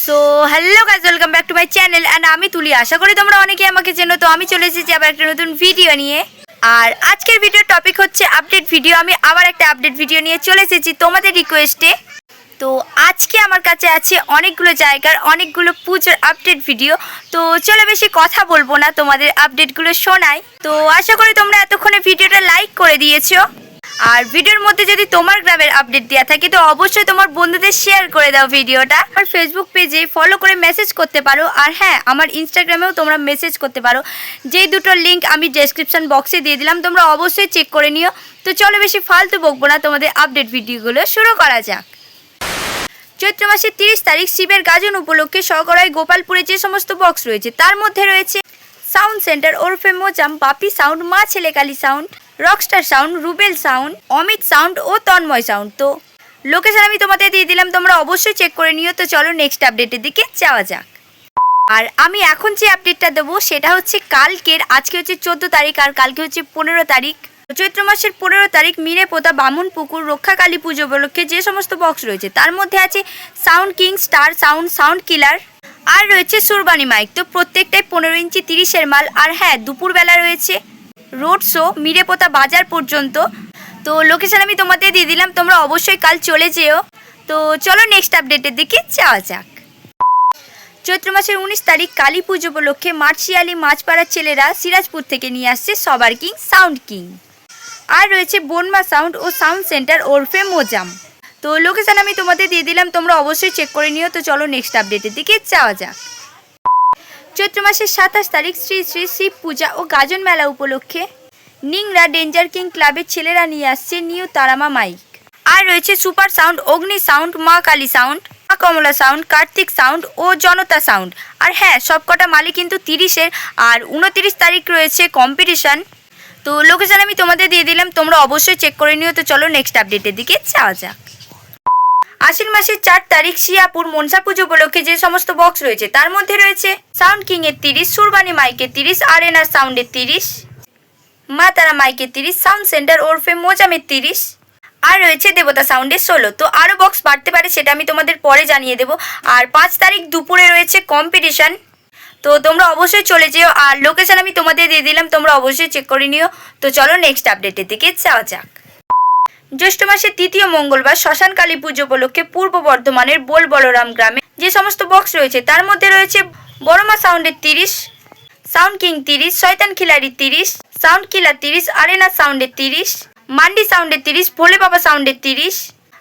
So hello guys, welcome back to my channel and আমি তুলি। আশা করি তোমরা অনেকে আমাকে চেনো। তো আমি চলে এসেছি আবার একটা নতুন ভিডিও নিয়ে। আর আজকের ভিডিওর টপিক হচ্ছে আপডেট ভিডিও। আমি আবার একটা আপডেট ভিডিও নিয়ে চলে এসেছি তোমাদের রিকোয়েস্টে। তো আজকে আমার কাছে আছে অনেকগুলো জায়গার অনেকগুলো পুজোর আপডেট ভিডিও। তো চলো বেশি কথা বলবো না, তোমাদের আপডেটগুলো শোনাই। তো আশা করি তোমরা এতক্ষণে ভিডিওটা লাইক করে দিয়েছো। আর ভিডিওর মধ্যে যদি তোমার গ্রামের আপডেট দেওয়া থাকে তো অবশ্যই তোমার বন্ধুদের শেয়ার করে দাও ভিডিওটা। আর ফেসবুক পেজে ফলো করে মেসেজ করতে পারো। আর হ্যাঁ, আমার ইনস্টাগ্রামেও তোমরা মেসেজ করতে পারো, যেই দুটো লিঙ্ক আমি ডেসক্রিপশন বক্সে দিয়ে দিলাম। তোমরা অবশ্যই চেক করে নিও। তো চলো বেশি ফালতু বকবো না, তোমাদের আপডেট ভিডিওগুলো শুরু করা যাক। চৈত্র মাসের 30 তারিখ শিবের গাজন উপলক্ষে শগড়ায় গোপালপুরে যে সমস্ত বক্স রয়েছে তার মধ্যে রয়েছে সাউন্ড সেন্টার ওরফে মোজাম, বাপি সাউন্ড, মা ছেলেকালী sound, rockstar sound, Rubel sound, Amit sound ও তন্ময় সাউন্ড। তো লোকেশন আমি তোমাদের দিয়ে দিলাম, তোমরা অবশ্যই চেক করে নিও। তো চলো নেক্সট আপডেটের দিকে যাওয়া যাক। আর আমি এখন যে আপডেটটা দেবো সেটা হচ্ছে কালকের। আজকে হচ্ছে 14 তারিখ আর কালকে হচ্ছে 15 তারিখ। চৈত্র মাসের 15 তারিখ মিরেপোতা বামুন পুকুর রক্ষাকালী পুজো উপলক্ষে যে সমস্ত বক্স রয়েছে তার মধ্যে আছে sound king, star sound, sound killer, আর রয়েছে সুরবানি মাইক। তো প্রত্যেকটাই 15 ইঞ্চি 30-এর মাল। আর হ্যাঁ, দুপুরবেলা রয়েছে রোড শো মিরেপোতা বাজার পর্যন্ত। তো লোকেশন আমি তোমাদের দিয়ে দিলাম, তোমরা অবশ্যই কাল চলে যেও। তো চলো নেক্সট আপডেটের দিকে যাওয়া যাক। চৈত্র মাসের 19 তারিখ কালী পুজো উপলক্ষে মার্শিয়ালি মাছপাড়ার ছেলেরা সিরাজপুর থেকে নিয়ে আসছে সবার কিং, সাউন্ড কিং। আর রয়েছে বনমা সাউন্ড ও সাউন্ড সেন্টার ওরফে মোজাম। তো লোকেশন আমি তোমাদের দিয়ে দিলাম, তোমরা অবশ্যই চেক করে নিও। তো চলো নেক্সট আপডেটের দিকে যাওয়া যাক। চৈত্র মাসের 27 তারিখ শ্রী শ্রী শিব পূজা ও গাজন মেলা উপলক্ষে নিংরা ডেঞ্জার কিং ক্লাবের ছেলেরা নিয়ে আসছে নিউ তারামা মাইক। আর রয়েছে সুপার সাউন্ড, অগ্নি সাউন্ড, মা কালী সাউন্ড, মা কমলা সাউন্ড, কার্তিক সাউন্ড ও জনতা সাউন্ড। আর হ্যাঁ, সবকটা মালই কিন্তু 30-এর। আর 29 তারিখ রয়েছে কম্পিটিশান। তো লোকেশন আমি তোমাদের দিয়ে দিলাম, তোমরা অবশ্যই চেক করে নিও। তো চলো নেক্সট আপডেটের দিকে যাওয়া যাক। আশ্বিন মাসের 4 তারিখ শিয়াপুর মনসা পুজো উপলক্ষে যে সমস্ত বক্স রয়েছে তার মধ্যে রয়েছে সাউন্ড কিং এর 30, সুরবানি মাইকের 30, আরএনআর সাউন্ডের 30, মা তারা মাইকের 30, সাউন্ড সেন্টার ওরফে মোজামের 30, আর রয়েছে দেবতা সাউন্ডের 16। তো আরও বক্স বাড়তে পারে, সেটা আমি তোমাদের পরে জানিয়ে দেবো। আর 5 তারিখ দুপুরে রয়েছে কম্পিটিশান। তো তোমরা অবশ্যই চলে যেও। আর লোকেশন আমি তোমাদের দিয়ে দিলাম, তোমরা অবশ্যই চেক করে নিও। তো চলো নেক্সট আপডেটের দিকে যাওয়া যাক। জ্যৈষ্ঠ মাসের 3য় মঙ্গলবার শ্মশান কালী পুজো উপলক্ষে পূর্ব বর্ধমানের বোল বলরাম গ্রামে যে সমস্ত বক্স রয়েছে তার মধ্যে রয়েছে বড়মা সাউন্ডের 30, সাউন্ড কিং 30, শয়তান খিলাড়ি 30, সাউন্ড কিলার 30, আরেনা সাউন্ডের 30, মান্ডি সাউন্ডের 30, ভোলে বাবা সাউন্ডের 30,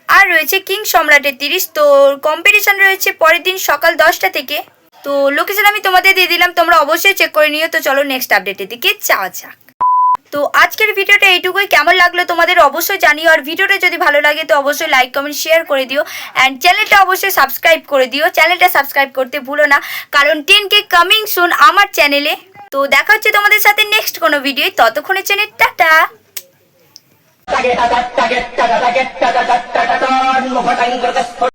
আর রয়েছে কিং সম্রাটের 30। তো কম্পিটিশন রয়েছে পরের দিন সকাল 10টা থেকে। তো লোকেশন আমি তোমাদের দিয়ে দিলাম, তোমরা অবশ্যই চেক করে নিও। তো চলো নেক্সট আপডেটের দিকে যাওয়া যাক। তো আজকের ভিডিওটা এইটুকুই। কেমন লাগলো তোমাদের অবশ্যই জানিও। আর ভিডিওটা যদি ভালো লাগে তো অবশ্যই লাইক, কমেন্ট, শেয়ার করে দিও। অ্যান্ড চ্যানেলটা অবশ্যই সাবস্ক্রাইব করে দিও। চ্যানেলটা সাবস্ক্রাইব করতে ভুলো না, কারণ 10K কামিং সুন আমার চ্যানেলে। তো দেখা হচ্ছে তোমাদের সাথে নেক্সট কোনো ভিডিও। ততক্ষণের জন্য টাটা।